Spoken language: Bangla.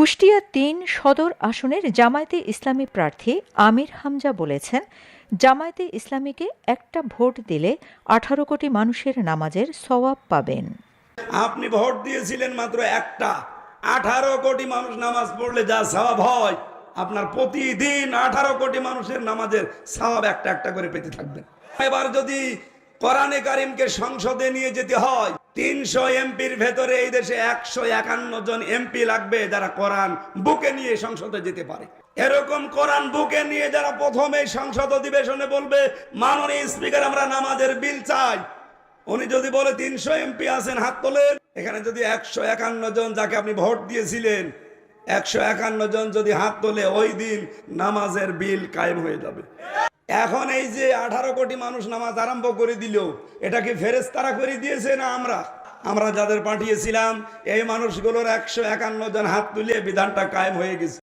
কুষ্টিয়া-৩ সদর আসনের জামায়াতে ইসলামী প্রার্থী আমির হামজা বলেছেন, জামায়াতে ইসলামীকে একটা ভোট দিলে ১৮ কোটি মানুষের নামাজের সওয়াব পাবেন। আপনি ভোট দিয়েছিলেন মাত্র একটা, 18 কোটি মানুষ নামাজ পড়লে যা সওয়াব হয়, আপনার প্রতিদিন 18 কোটি মানুষের নামাজের সওয়াব একটা একটা করে পেতে থাকবেন। এবার যদি কোরআনে কারিমকে সংসদে নিয়ে যেতে হয়, ৩০০ এমপির ভেতরে এই দেশে ১৫১ জন এমপি লাগবে যারা কোরআন বুকে নিয়ে সংসদে যেতে পারে। এরকম কোরআন বুকে নিয়ে যারা প্রথমে সংসদ অধিবেশনে বলবে, মাননীয় স্পিকার আমরা নামাজের বিল চাই, উনি যদি বলে ৩০০ এমপি আছেন হাত তোলেন, এখানে যদি ১৫১ জন যাকে আপনি ভোট দিয়েছিলেন ১৫১ জন যদি হাত তোলে, ওই দিন নামাজের বিল কায়েম হয়ে যাবে। এখন এই যে 18 কোটি মানুষ নামাজ আরম্ভ করে দিল, এটা কি ফেরেশতারা করে দিয়েছে না আমরা যাদের পাঠিয়েছিলাম? এই মানুষগুলোর ১৫১ জন হাত তুলে বিধানটা কায়েম হয়ে গেছে।